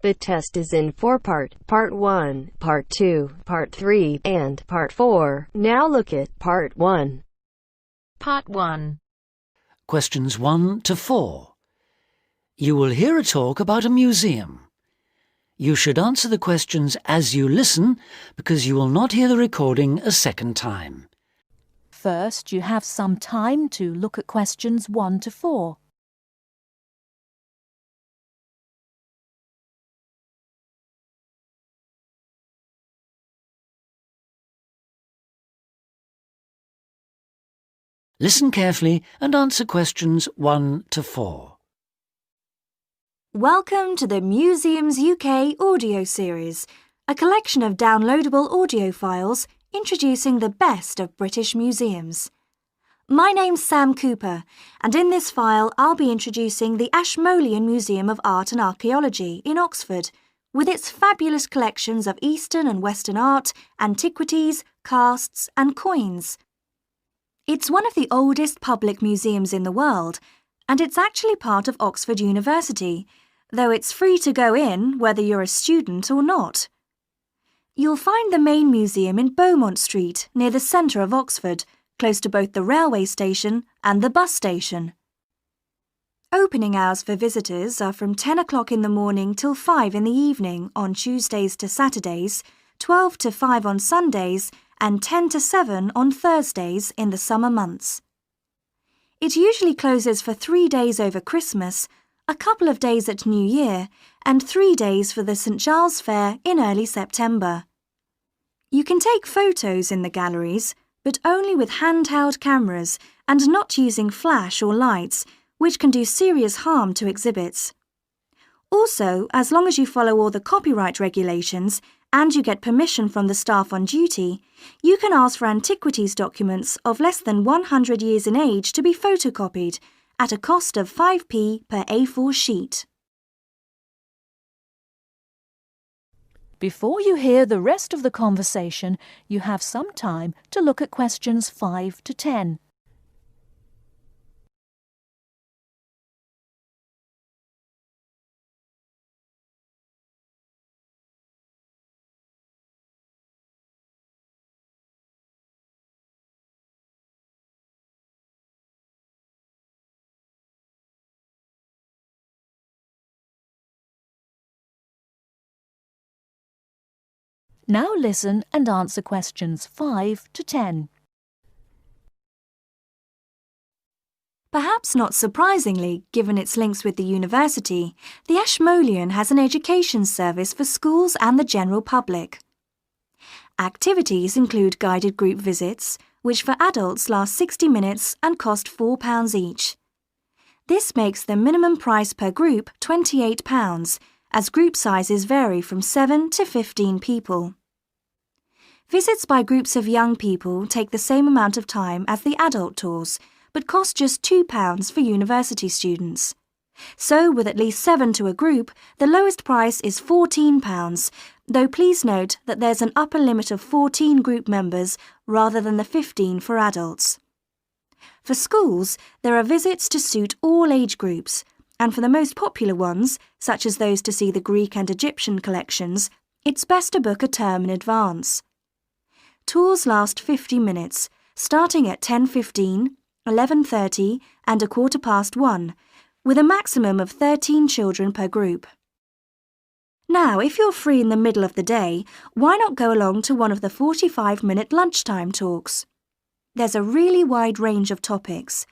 The test is in 4-part, Part 1, Part 2, Part 3, and Part 4. Now look at Part 1. Part 1. Questions 1 to 4. You will hear a talk about a museum. You should answer the questions as you listen because you will not hear the recording a second time. First, you have some time to look at questions 1 to 4. Listen carefully and answer questions 1 to 4. Welcome to the Museums UK audio series, a collection of downloadable audio files introducing the best of British museums. My name's Sam Cooper, and in this file I'll be introducing the Ashmolean Museum of Art and Archaeology in Oxford, with its fabulous collections of Eastern and Western art, antiquities, casts and coins. It's one of the oldest public museums in the world, and it's actually part of Oxford University, though it's free to go in whether you're a student or not. You'll find the main museum in Beaumont Street, near the centre of Oxford, close to both the railway station and the bus station. Opening hours for visitors are from 10 o'clock in the morning till 5 in the evening on Tuesdays to Saturdays, 12 to 5 on Sundays, and 10 to 7 on Thursdays in the summer months. It usually closes for 3 days over Christmas, a couple of days at New Year, and 3 days for the St Giles Fair in early September. You can take photos in the galleries, but only with handheld cameras and not using flash or lights, which can do serious harm to exhibits. Also, as long as you follow all the copyright regulations and you get permission from the staff on duty, you can ask for antiquities documents of less than 100 years in age to be photocopied at a cost of 5p per A4 sheet. Before you hear the rest of the conversation, you have some time to look at questions 5 to 10. Now listen and answer questions 5 to 10. Perhaps not surprisingly, given its links with the university, the Ashmolean has an education service for schools and the general public. Activities include guided group visits, which for adults last 60 minutes and cost £4 each. This makes the minimum price per group £28, as group sizes vary from 7 to 15 people. Visits by groups of young people take the same amount of time as the adult tours, but cost just £2 for university students. So, with at least 7 to a group, the lowest price is £14, though please note that there's an upper limit of 14 group members rather than the 15 for adults. For schools, there are visits to suit all age groups, and for the most popular ones, such as those to see the Greek and Egyptian collections, it's best to book a term in advance. Tours last 50 minutes, starting at 10:15, 11:30 and 1:15, with a maximum of 13 children per group. Now, if you're free in the middle of the day, why not go along to one of the 45-minute lunchtime talks? There's a really wide range of topics.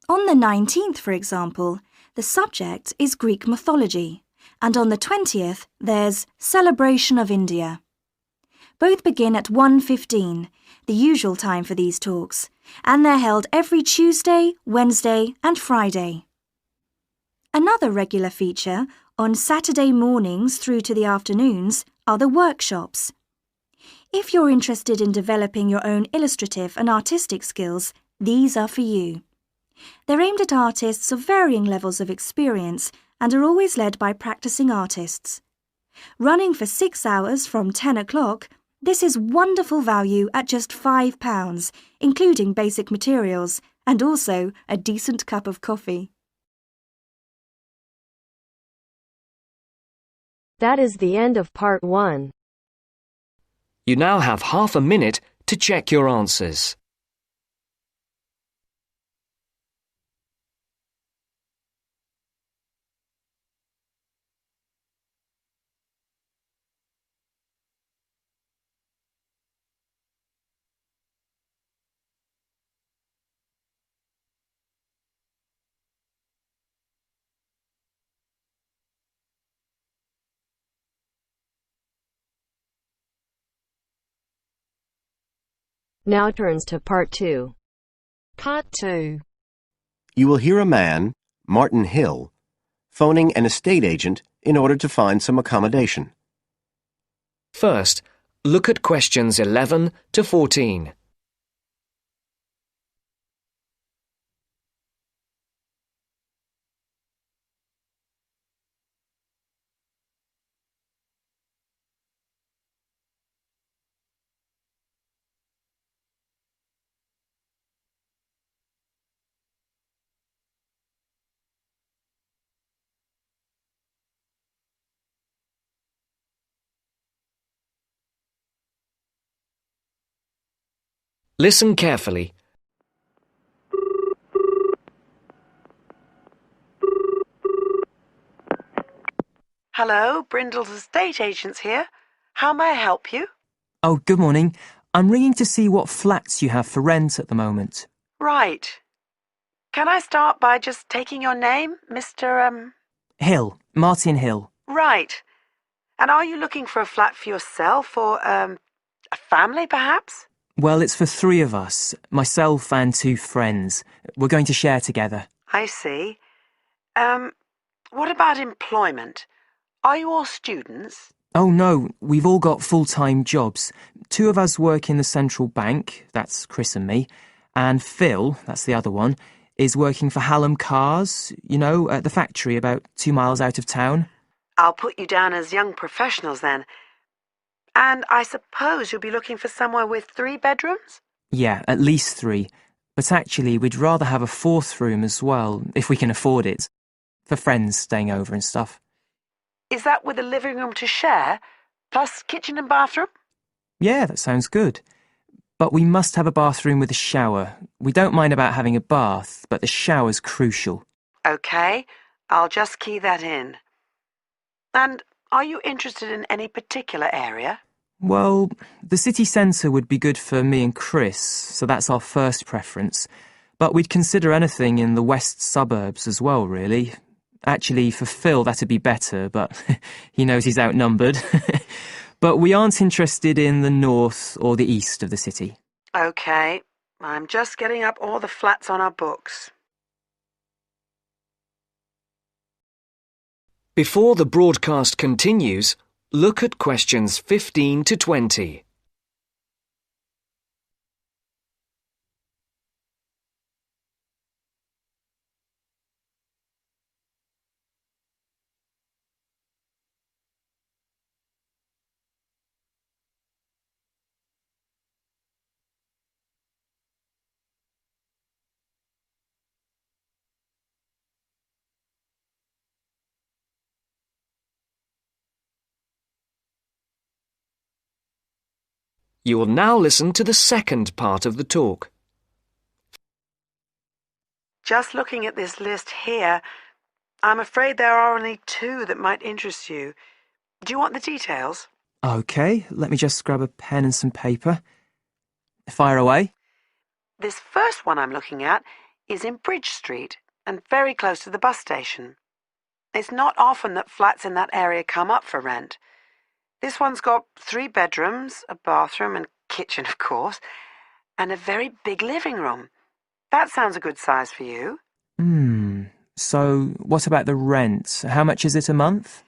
On the 19th, for example, the subject is Greek mythology, and on the 20th, there's Celebration of India. Both begin at 1:15, the usual time for these talks, and they're held every Tuesday, Wednesday and Friday. Another regular feature, on Saturday mornings through to the afternoons, are the workshops. If you're interested in developing your own illustrative and artistic skills, these are for you. They're aimed at artists of varying levels of experience and are always led by practicing artists. Running for 6 hours from 10 o'clock, this is wonderful value at just £5, including basic materials, and also a decent cup of coffee. That is the end of part 1. You now have half a minute to check your answers. Now turns to part 2. Part 2. You will hear a man, Martin Hill, phoning an estate agent in order to find some accommodation. First, look at questions 11 to 14. Listen carefully. Hello, Brindle's estate agents here. How may I help you? Oh, good morning. I'm ringing to see what flats you have for rent at the moment. Right. Can I start by just taking your name, Mr. Hill. Martin Hill. Right. And are you looking for a flat for yourself or, a family, perhaps? Well, it's for 3 of us, myself and 2 friends. We're going to share together. I see. What about employment? Are you all students? Oh, no, we've all got full-time jobs. 2 of us work in the central bank, that's Chris and me, and Phil, that's the other one, is working for Hallam Cars, you know, at the factory about 2 miles out of town. I'll put you down as young professionals then. And I suppose you'll be looking for somewhere with 3 bedrooms? Yeah, at least 3. But actually, we'd rather have a 4th room as well, if we can afford it, for friends staying over and stuff. Is that with a living room to share, plus kitchen and bathroom? Yeah, that sounds good. But we must have a bathroom with a shower. We don't mind about having a bath, but the shower's crucial. OK, I'll just key that in. And are you interested in any particular area? Well, the city centre would be good for me and Chris, so that's our first preference. But we'd consider anything in the west suburbs as well, really. Actually, for Phil, that'd be better, but he knows he's outnumbered. But we aren't interested in the north or the east of the city. OK, I'm just getting up all the flats on our books. Before the broadcast continues, look at questions 15 to 20. You will now listen to the second part of the talk. Just looking at this list here, I'm afraid there are only 2 that might interest you. Do you want the details? OK, let me just grab a pen and some paper. Fire away. This first one I'm looking at is in Bridge Street and very close to the bus station. It's not often that flats in that area come up for rent. This one's got 3 bedrooms, a bathroom and kitchen, of course, and a very big living room. That sounds a good size for you. So what about the rent? How much is it a month?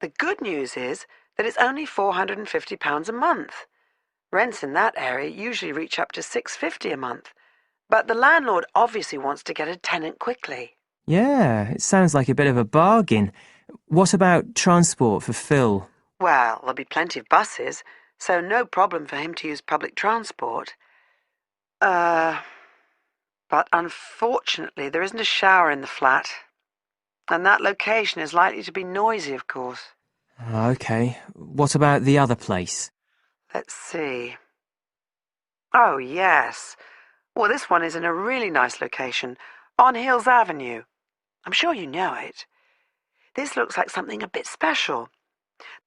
The good news is that it's only £450 a month. Rents in that area usually reach up to $650 a month, but the landlord obviously wants to get a tenant quickly. Yeah, it sounds like a bit of a bargain. What about transport for Phil? Well, there'll be plenty of buses, so no problem for him to use public transport. But unfortunately there isn't a shower in the flat, and that location is likely to be noisy, of course. OK. What about the other place? Let's see. Oh, yes. Well, this one is in a really nice location, on Hills Avenue. I'm sure you know it. This looks like something a bit special.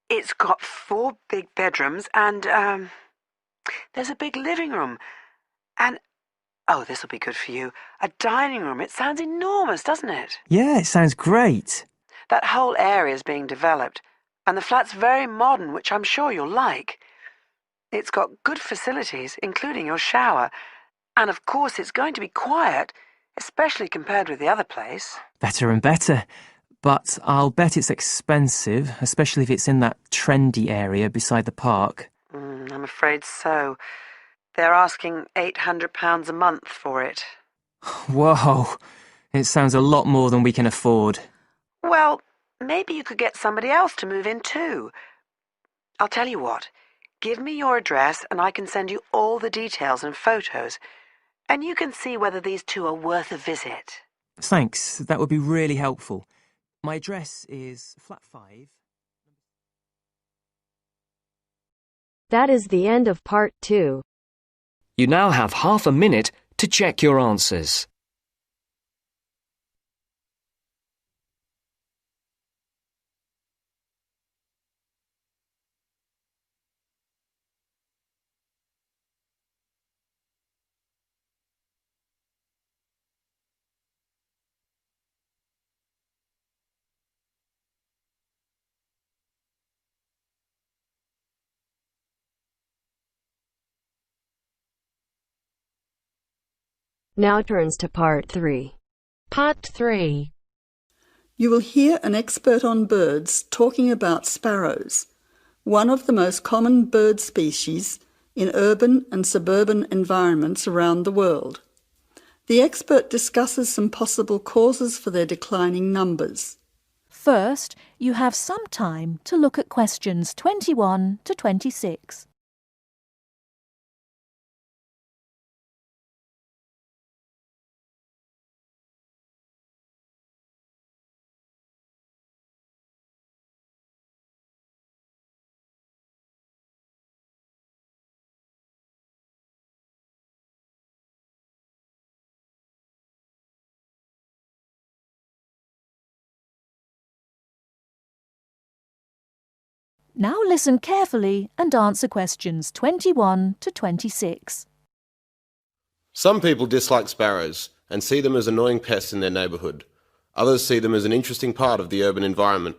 It's got 4 big bedrooms and, there's a big living room. And, oh, this will be good for you, a dining room. It sounds enormous, doesn't it? Yeah, it sounds great. That whole area is being developed, and the flat's very modern, which I'm sure you'll like. It's got good facilities, including your shower. And of course it's going to be quiet, especially compared with the other place. Better and better. But I'll bet it's expensive, especially if it's in that trendy area beside the park. I'm afraid so. They're asking £800 a month for it. Whoa, it sounds a lot more than we can afford. Well, maybe you could get somebody else to move in too. I'll tell you what, give me your address and I can send you all the details and photos, and you can see whether these two are worth a visit. Thanks, that would be really helpful. My address is flat 5. That is the end of part 2. You now have half a minute to check your answers. Now turns to part 3. Part 3. You will hear an expert on birds talking about sparrows, one of the most common bird species in urban and suburban environments around the world. The expert discusses some possible causes for their declining numbers. First, you have some time to look at questions 21 to 26. Now listen carefully and answer questions 21 to 26. Some people dislike sparrows and see them as annoying pests in their neighbourhood. Others see them as an interesting part of the urban environment.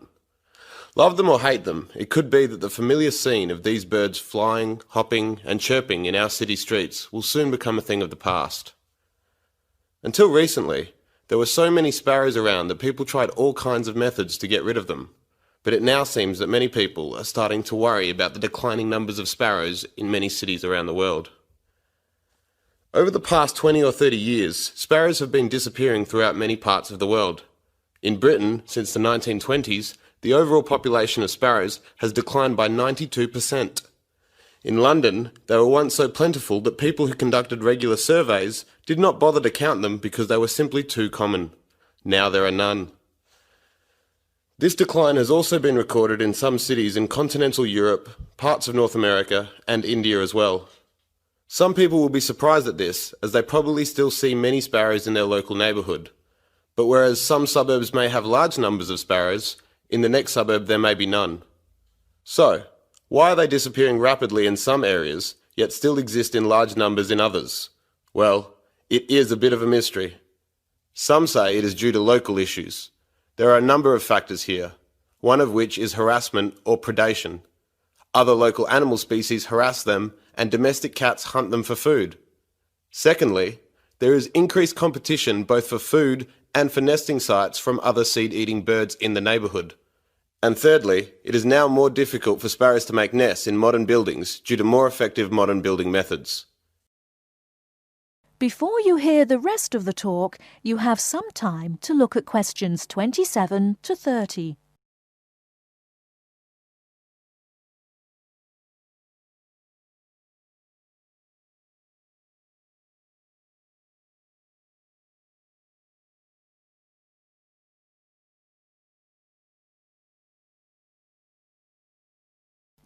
Love them or hate them, it could be that the familiar scene of these birds flying, hopping and chirping in our city streets will soon become a thing of the past. Until recently, there were so many sparrows around that people tried all kinds of methods to get rid of them. But it now seems that many people are starting to worry about the declining numbers of sparrows in many cities around the world. Over the past 20 or 30 years, sparrows have been disappearing throughout many parts of the world. In Britain, since the 1920s, the overall population of sparrows has declined by 92%. In London, they were once so plentiful that people who conducted regular surveys did not bother to count them because they were simply too common. Now there are none. This decline has also been recorded in some cities in continental Europe, parts of North America, and India as well. Some people will be surprised at this, as they probably still see many sparrows in their local neighbourhood. But whereas some suburbs may have large numbers of sparrows, in the next suburb there may be none. So, why are they disappearing rapidly in some areas, yet still exist in large numbers in others? Well, it is a bit of a mystery. Some say it is due to local issues. There are a number of factors here, one of which is harassment or predation. Other local animal species harass them and domestic cats hunt them for food. Secondly, there is increased competition both for food and for nesting sites from other seed-eating birds in the neighbourhood. And thirdly, it is now more difficult for sparrows to make nests in modern buildings due to more effective modern building methods. Before you hear the rest of the talk, you have some time to look at questions 27 to 30.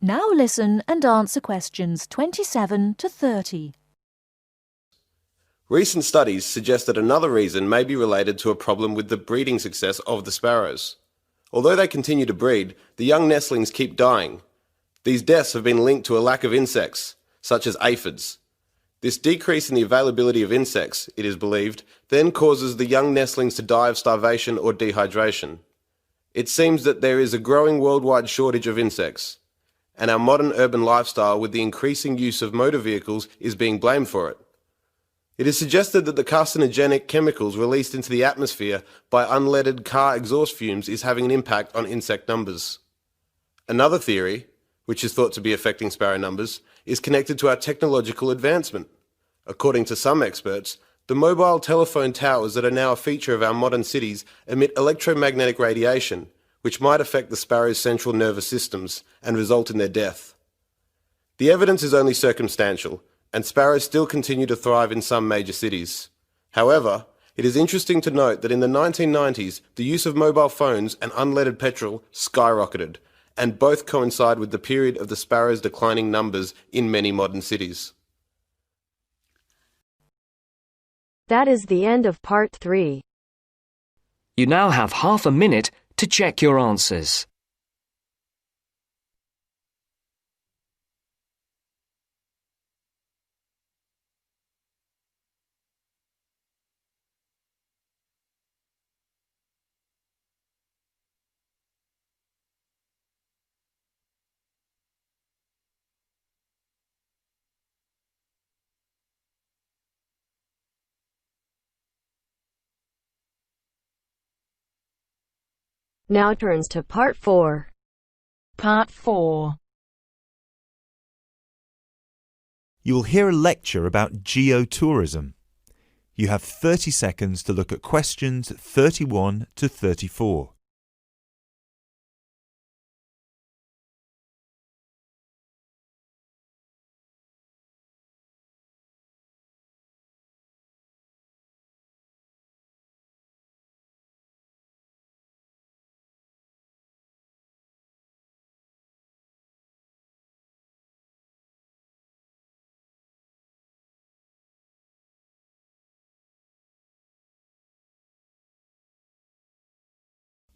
Now listen and answer questions 27 to 30. Recent studies suggest that another reason may be related to a problem with the breeding success of the sparrows. Although they continue to breed, the young nestlings keep dying. These deaths have been linked to a lack of insects, such as aphids. This decrease in the availability of insects, it is believed, then causes the young nestlings to die of starvation or dehydration. It seems that there is a growing worldwide shortage of insects, and our modern urban lifestyle with the increasing use of motor vehicles is being blamed for it. It is suggested that the carcinogenic chemicals released into the atmosphere by unleaded car exhaust fumes is having an impact on insect numbers. Another theory, which is thought to be affecting sparrow numbers, is connected to our technological advancement. According to some experts, the mobile telephone towers that are now a feature of our modern cities emit electromagnetic radiation, which might affect the sparrows' central nervous systems and result in their death. The evidence is only circumstantial, and sparrows still continue to thrive in some major cities. However, it is interesting to note that in the 1990s, the use of mobile phones and unleaded petrol skyrocketed, and both coincide with the period of the sparrows' declining numbers in many modern cities. That is the end of part 3. You now have half a minute to check your answers. Now turns to part 4. Part 4. You will hear a lecture about geotourism. You have 30 seconds to look at questions 31 to 34.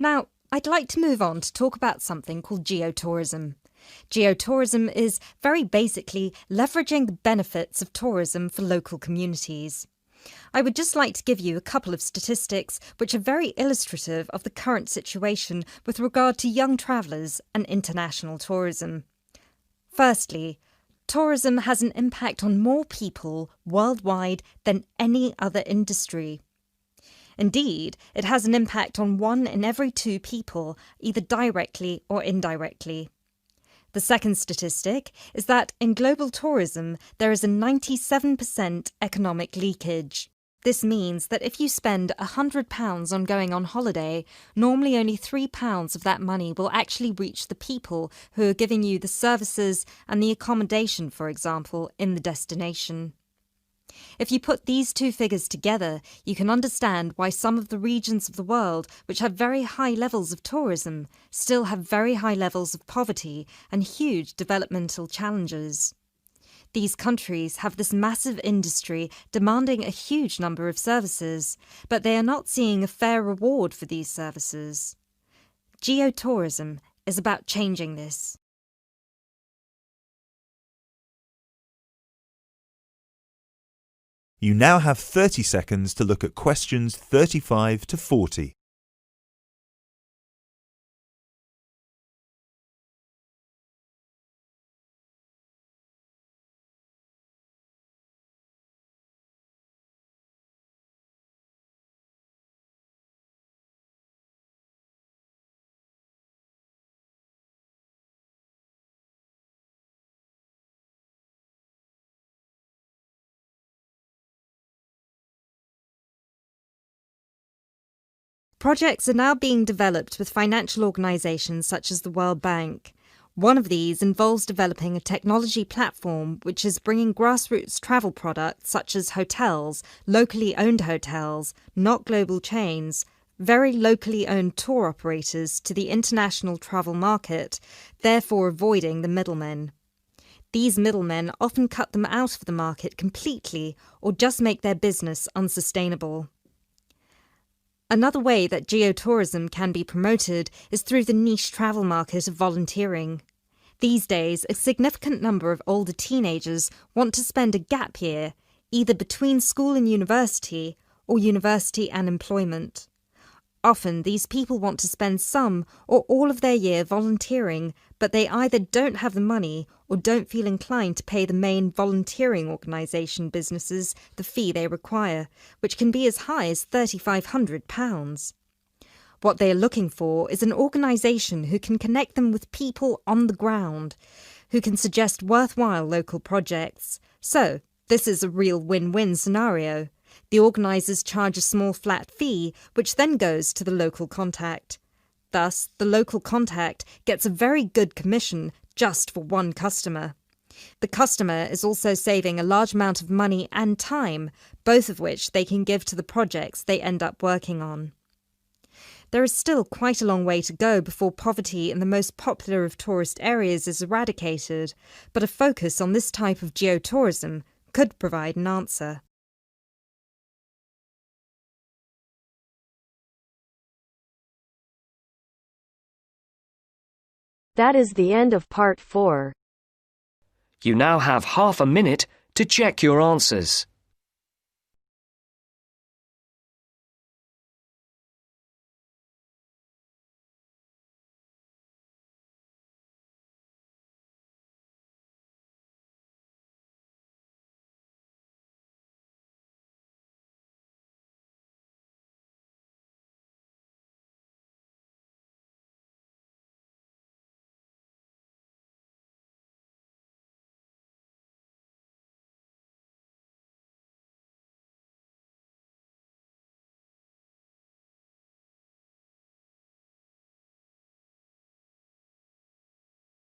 Now, I'd like to move on to talk about something called geotourism. Geotourism is very basically leveraging the benefits of tourism for local communities. I would just like to give you a couple of statistics which are very illustrative of the current situation with regard to young travellers and international tourism. Firstly, tourism has an impact on more people worldwide than any other industry. Indeed, it has an impact on 1 in every 2 people, either directly or indirectly. The second statistic is that in global tourism, there is a 97% economic leakage. This means that if you spend £100 on going on holiday, normally only £3 of that money will actually reach the people who are giving you the services and the accommodation, for example, in the destination. If you put these two figures together, you can understand why some of the regions of the world which have very high levels of tourism still have very high levels of poverty and huge developmental challenges. These countries have this massive industry demanding a huge number of services, but they are not seeing a fair reward for these services. Geotourism is about changing this. You now have 30 seconds to look at questions 35 to 40. Projects are now being developed with financial organisations such as the World Bank. One of these involves developing a technology platform which is bringing grassroots travel products such as hotels, locally owned hotels, not global chains, very locally owned tour operators to the international travel market, therefore avoiding the middlemen. These middlemen often cut them out of the market completely or just make their business unsustainable. Another way that geotourism can be promoted is through the niche travel market of volunteering. These days, a significant number of older teenagers want to spend a gap year, either between school and university or university and employment. Often, these people want to spend some or all of their year volunteering, but they either don't have the money or don't feel inclined to pay the main volunteering organisation businesses the fee they require, which can be as high as £3,500. What they are looking for is an organisation who can connect them with people on the ground, who can suggest worthwhile local projects. So, this is a real win-win scenario. The organisers charge a small flat fee, which then goes to the local contact. Thus, the local contact gets a very good commission just for one customer. The customer is also saving a large amount of money and time, both of which they can give to the projects they end up working on. There is still quite a long way to go before poverty in the most popular of tourist areas is eradicated, but a focus on this type of geotourism could provide an answer. That is the end of part 4. You now have half a minute to check your answers.